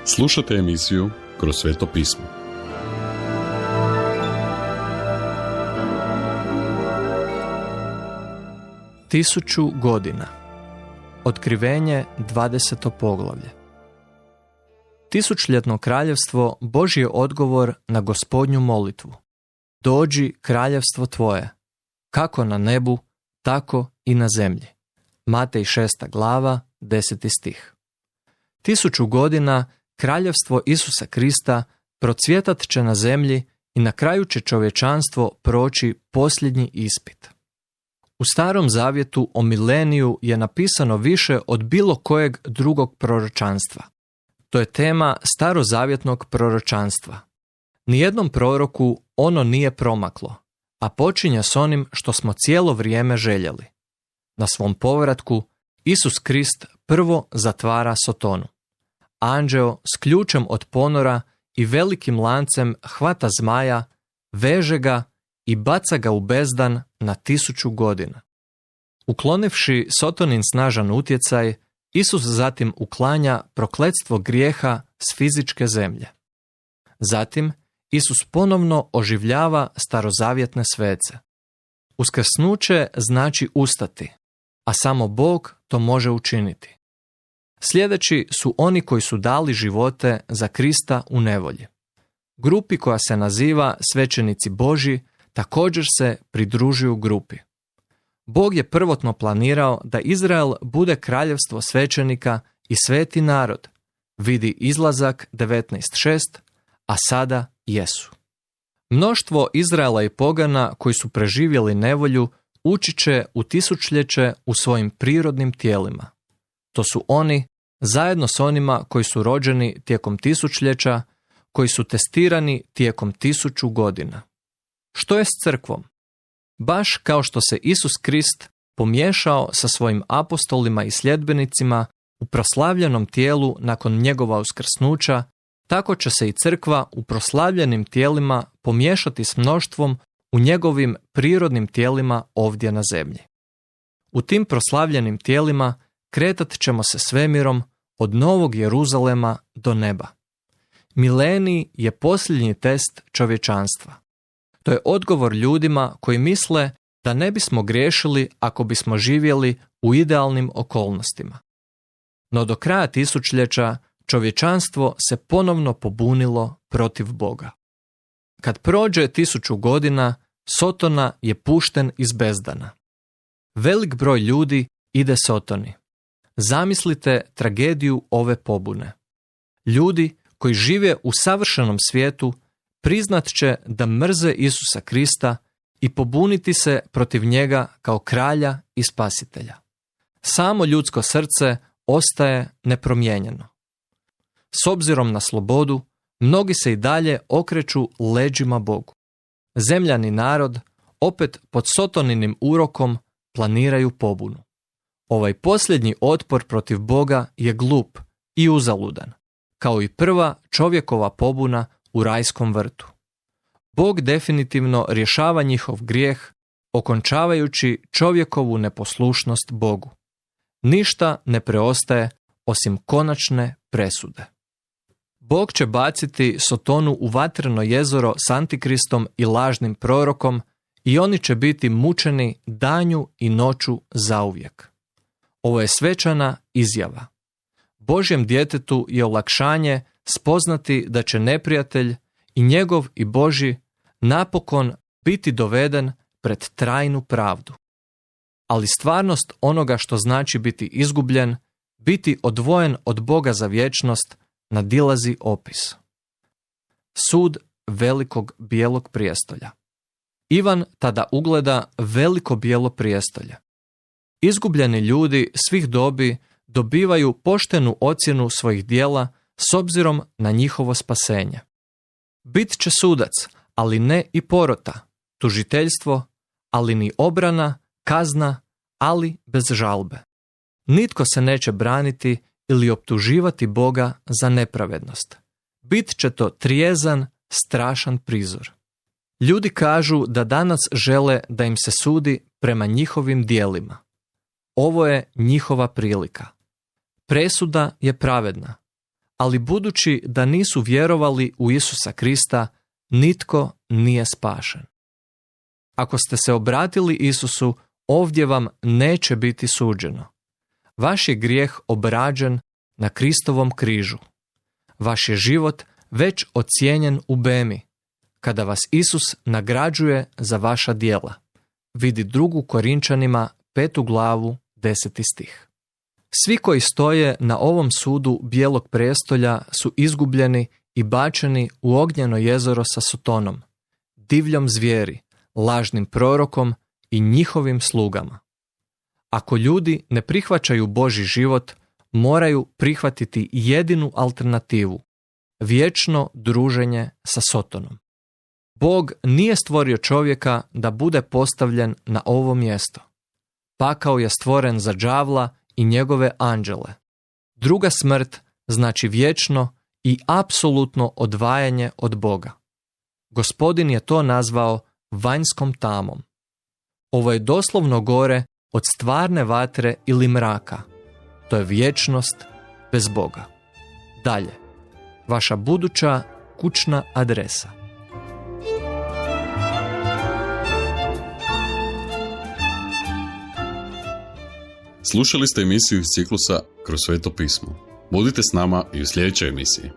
Slušate emisiju Kroz sveto pismo. Tisuću godina. Otkrivenje 20. poglavlje. Tisućljetno kraljevstvo Božji je odgovor na Gospodnju molitvu. Dođi kraljevstvo tvoje, kako na nebu, tako i na zemlji. Matej 6. glava, 10. stih. 1000 godina kraljevstvo Isusa Krista procvjetat će na zemlji i na kraju će čovječanstvo proći posljednji ispit. U Starom zavjetu o mileniju je napisano više od bilo kojeg drugog proročanstva. To je tema starozavjetnog proročanstva. Nijednom proroku ono nije promaklo, a počinje s onim što smo cijelo vrijeme željeli. Na svom povratku Isus Krist prvo zatvara Sotonu. Anđeo s ključem od ponora i velikim lancem hvata zmaja, veže ga i baca ga u bezdan na 1000 godina. Uklonivši Sotonin snažan utjecaj, Isus zatim uklanja prokletstvo grijeha s fizičke zemlje. Zatim, Isus ponovno oživljava starozavjetne svece. Uskrsnuće znači ustati, a samo Bog to može učiniti. Sljedeći su oni koji su dali živote za Krista u nevolji. Grupi koja se naziva svećenici Božji također se pridružuju grupi. Bog je prvotno planirao da Izrael bude kraljevstvo svećenika i sveti narod, vidi Izlazak 19.6, a sada jesu. Mnoštvo Izraela i pogana koji su preživjeli nevolju ući će u tisućljeće u svojim prirodnim tijelima. To su oni, zajedno s onima koji su rođeni tijekom tisućljeća, koji su testirani tijekom 1000 godina. Što je s crkvom? Baš kao što se Isus Krist pomiješao sa svojim apostolima i sljedbenicima u proslavljenom tijelu nakon njegova uskrsnuća, tako će se i crkva u proslavljenim tijelima pomiješati s mnoštvom u njegovim prirodnim tijelima ovdje na zemlji. U tim proslavljenim tijelima kretat ćemo se svemirom od Novog Jeruzalema do neba. Milenij je posljednji test čovječanstva. To je odgovor ljudima koji misle da ne bismo griješili ako bismo živjeli u idealnim okolnostima. No do kraja tisućljeća čovječanstvo se ponovno pobunilo protiv Boga. Kad prođe 1000 godina, Sotona je pušten iz bezdana. Velik broj ljudi ide Sotoni. Zamislite tragediju ove pobune. Ljudi koji žive u savršenom svijetu priznat će da mrze Isusa Krista i pobuniti se protiv njega kao kralja i spasitelja. Samo ljudsko srce ostaje nepromijenjeno. S obzirom na slobodu, mnogi se i dalje okreću leđima Bogu. Zemljani narod, opet pod Sotoninim urokom, planiraju pobunu. Ovaj posljednji otpor protiv Boga je glup i uzaludan, kao i prva čovjekova pobuna u rajskom vrtu. Bog definitivno rješava njihov grijeh, okončavajući čovjekovu neposlušnost Bogu. Ništa ne preostaje osim konačne presude. Bog će baciti Sotonu u vatreno jezero s Antikristom i lažnim prorokom i oni će biti mučeni danju i noću zauvijek. Ovo je svečana izjava. Božjem djetetu je olakšanje spoznati da će neprijatelj i njegov i Božji napokon biti doveden pred trajnu pravdu. Ali stvarnost onoga što znači biti izgubljen, biti odvojen od Boga za vječnost, nadilazi opis. Sud velikog bijelog prijestolja. Ivan tada ugleda veliko bijelo prijestolje. Izgubljeni ljudi svih dobi dobivaju poštenu ocjenu svojih djela s obzirom na njihovo spasenje. Bit će sudac, ali ne i porota, tužiteljstvo, ali ni obrana, kazna, ali bez žalbe. Nitko se neće braniti ili optuživati Boga za nepravednost. Bit će to trijezan, strašan prizor. Ljudi kažu da danas žele da im se sudi prema njihovim djelima. Ovo je njihova prilika. Presuda je pravedna, ali budući da nisu vjerovali u Isusa Krista, nitko nije spašen. Ako ste se obratili Isusu, ovdje vam neće biti suđeno. Vaš je grijeh obrađen na Kristovom križu. Vaš je život već ocijenjen u bemi, kada vas Isus nagrađuje za vaša djela. Vidi 2. Korinčanima 5. glavu 10. stih. Svi koji stoje na ovom sudu bijelog prestolja su izgubljeni i bačeni u ognjeno jezero sa Sotonom, divljom zvijeri, lažnim prorokom i njihovim slugama. Ako ljudi ne prihvaćaju Božji život, moraju prihvatiti jedinu alternativu, vječno druženje sa Sotonom. Bog nije stvorio čovjeka da bude postavljen na ovo mjesto. Pakao je stvoren za đavla i njegove anđele. Druga smrt znači vječno i apsolutno odvajanje od Boga. Gospodin je to nazvao vanjskom tamom. Ovo je doslovno gore od stvarne vatre ili mraka. To je vječnost bez Boga. Dalje, vaša buduća kućna adresa. Slušali ste emisiju iz ciklusa Kroz sveto pismo. Budite s nama i u sljedećoj emisiji.